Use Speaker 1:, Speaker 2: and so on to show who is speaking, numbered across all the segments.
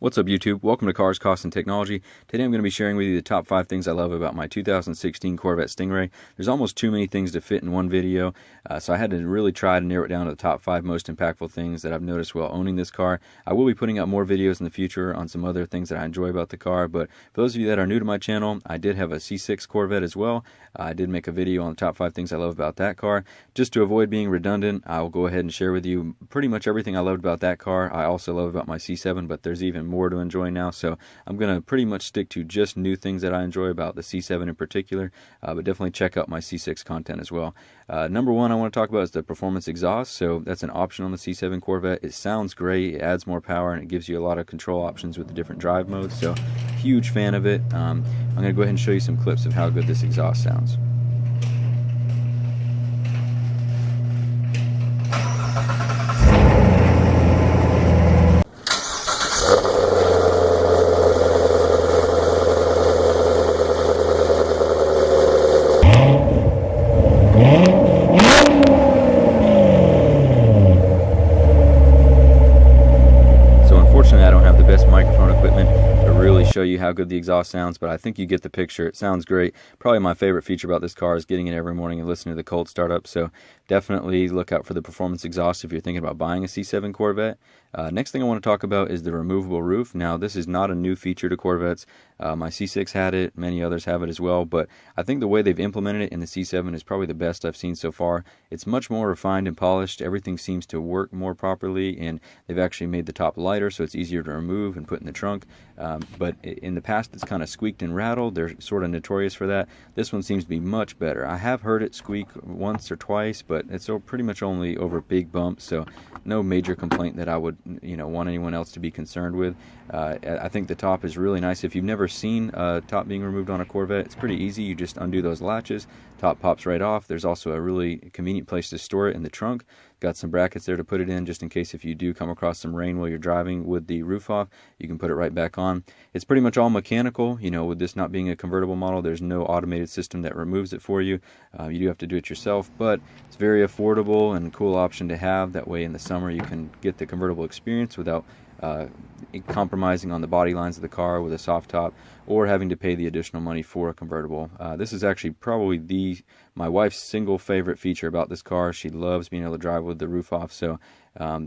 Speaker 1: What's up YouTube? Welcome to Cars, Cost, and Technology. Today I'm going to be sharing with you the top 5 things I love about my 2016 Corvette Stingray. There's almost too many things to fit in one video, so I had to really try to narrow it down to the top 5 most impactful things that I've noticed while owning this car. I will be putting out more videos in the future on some other things that I enjoy about the car, but for those of you that are new to my channel, I did have a C6 Corvette as well. I did make a video on the top 5 things I love about that car. Just to avoid being redundant, I'll go ahead and share with you pretty much everything I loved about that car. I also love about my C7, but there's even more to enjoy now, so I'm going to pretty much stick to just new things that I enjoy about the C7 in particular, but definitely check out my C6 content as well. Number one I want to talk about is the performance exhaust. So that's an option on the C7 Corvette. It sounds great, it adds more power, and it gives you a lot of control options with the different drive modes, so huge fan of it. I'm going to go ahead and show you some clips of how good this exhaust sounds. I don't have the best microphone equipment to really show you how good the exhaust sounds, but I think you get the picture. It sounds great. Probably my favorite feature about this car is getting it every morning and listening to the cold startup, so definitely look out for the performance exhaust if you're thinking about buying a C7 Corvette. Next thing I want to talk about is the removable roof. Now, this is not a new feature to Corvettes. My C6 had it, many others have it as well, but I think the way they've implemented it in the C7 is probably the best I've seen so far. It's much more refined and polished. Everything seems to work more properly, and they've actually made the top lighter so it's easier to remove and put in the trunk. But in the past it's kind of squeaked and rattled. They're sort of notorious for that. This one seems to be much better. I have heard it squeak once or twice, but it's pretty much only over big bumps, so no major complaint that I would want anyone else to be concerned with. I think the top is really nice. If you've never seen top being removed on a Corvette, it's pretty easy. You just undo those latches, top pops right off. There's also a really convenient place to store it in the trunk. Got some brackets there to put it in just in case if you do come across some rain while you're driving with the roof off, you can put it right back on. It's pretty much all mechanical. With this not being a convertible model, there's no automated system that removes it for you. You do have to do it yourself, but it's very affordable and a cool option to have. That way in the summer you can get the convertible experience without compromising on the body lines of the car with a soft top or having to pay the additional money for a convertible. This is actually probably my wife's single favorite feature about this car. She loves being able to drive with the roof off, so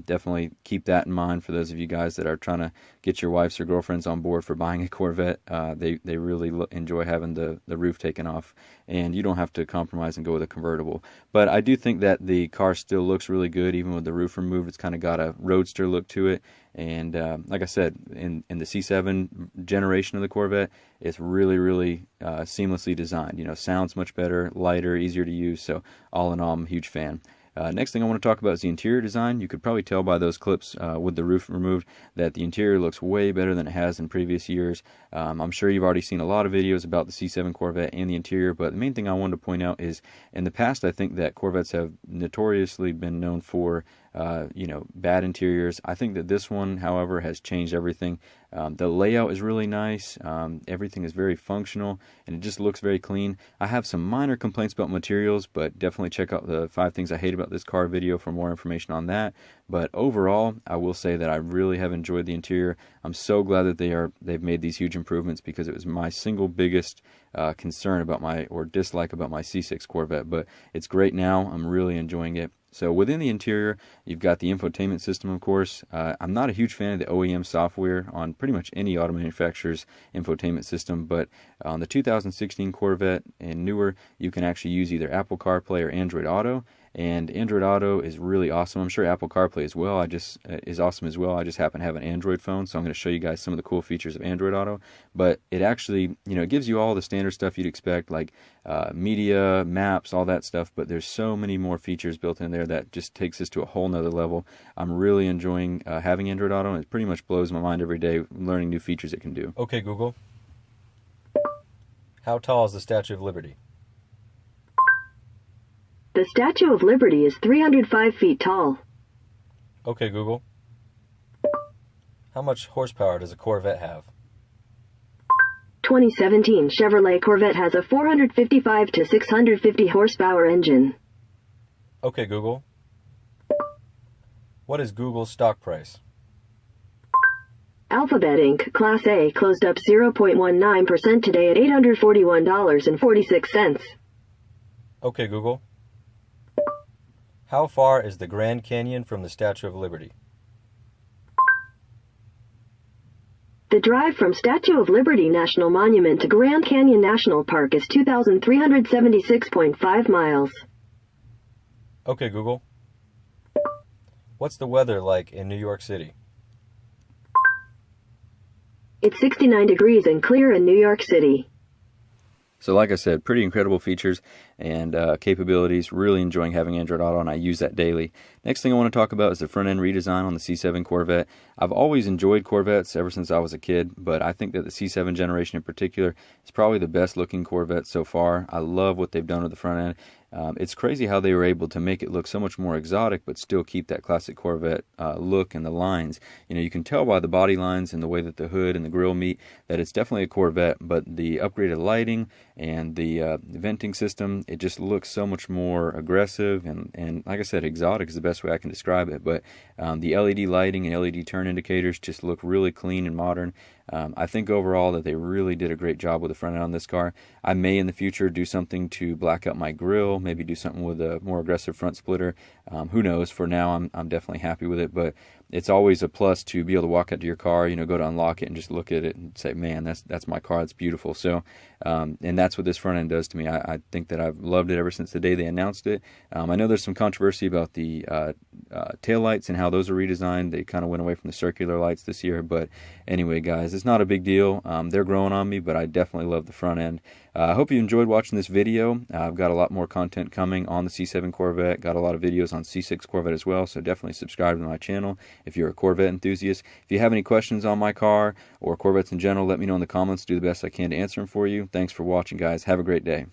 Speaker 1: definitely keep that in mind for those of you guys that are trying to get your wives or girlfriends on board for buying a Corvette. They really enjoy having the roof taken off, and you don't have to compromise and go with a convertible. But I do think that the car still looks really good even with the roof removed. It's kind of got a roadster look to it, and like I said, in the C7 generation of the Corvette, it's really seamlessly designed. Sounds much better, lighter, easier to use, so all in all, I'm a huge fan. Next thing I want to talk about is the interior design. You could probably tell by those clips with the roof removed that the interior looks way better than it has in previous years. I'm sure you've already seen a lot of videos about the C7 Corvette and the interior, but the main thing I wanted to point out is in the past I think that Corvettes have notoriously been known for bad interiors. I think that this one, however, has changed everything. The layout is really nice. Everything is very functional, and it just looks very clean. I have some minor complaints about materials, but definitely check out the 5 things I hate about this car video for more information on that. But overall, I will say that I really have enjoyed the interior. I'm so glad that they've made these huge improvements, because it was my single biggest concern about dislike about my C6 Corvette. But it's great now. I'm really enjoying it. So within the interior, you've got the infotainment system, of course. I'm not a huge fan of the OEM software on pretty much any auto manufacturer's infotainment system, but on the 2016 Corvette and newer, you can actually use either Apple CarPlay or Android Auto. And Android Auto is really awesome. I'm sure Apple CarPlay as well is awesome as well. I just happen to have an Android phone, so I'm going to show you guys some of the cool features of Android Auto. But it actually, it gives you all the standard stuff you'd expect, like media, maps, all that stuff. But there's so many more features built in there that just takes this to a whole nother level. I'm really enjoying having Android Auto, and it pretty much blows my mind every day learning new features it can do.
Speaker 2: Okay, Google. How tall is the Statue of Liberty?
Speaker 3: The Statue of Liberty is 305 feet tall.
Speaker 2: Okay, Google. How much horsepower does a Corvette have?
Speaker 3: 2017 Chevrolet Corvette has a 455 to 650 horsepower engine.
Speaker 2: Okay, Google. What is Google's stock price?
Speaker 3: Alphabet Inc. Class A closed up 0.19% today at $841.46.
Speaker 2: Okay, Google. How far is the Grand Canyon from the Statue of Liberty?
Speaker 3: The drive from Statue of Liberty National Monument to Grand Canyon National Park is 2,376.5 miles.
Speaker 2: Okay, Google. What's the weather like in New York City?
Speaker 3: It's 69 degrees and clear in New York City.
Speaker 1: So like I said, pretty incredible features and capabilities. Really enjoying having Android Auto, and I use that daily. Next thing I want to talk about is the front end redesign on the C7 Corvette. I've always enjoyed Corvettes ever since I was a kid, but I think that the C7 generation in particular is probably the best looking Corvette so far. I love what they've done with the front end. It's crazy how they were able to make it look so much more exotic, but still keep that classic Corvette look and the lines. You know, you can tell by the body lines and the way that the hood and the grille meet that it's definitely a Corvette, but the upgraded lighting and the venting system, it just looks so much more aggressive and like I said, exotic is the best way I can describe it. But the LED lighting and LED turn indicators just look really clean and modern. I think overall that they really did a great job with the front end on this car. I may in the future do something to black out my grille, maybe do something with a more aggressive front splitter. Who knows? For now, I'm definitely happy with it, but it's always a plus to be able to walk out to your car, you know, go to unlock it and just look at it and say, man, that's my car. It's beautiful. So, and that's what this front end does to me. I think that I've loved it ever since the day they announced it. I know there's some controversy about the tail lights and how those are redesigned. They kind of went away from the circular lights this year, but anyway, guys, it's not a big deal. They're growing on me, but I definitely love the front end. I hope you enjoyed watching this video. I've got a lot more content coming on the C7 Corvette. Got a lot of videos on C6 Corvette as well, so definitely subscribe to my channel if you're a Corvette enthusiast. If you have any questions on my car or Corvettes in general, let me know in the comments. Do the best I can to answer them for you. Thanks for watching, guys. Have a great day.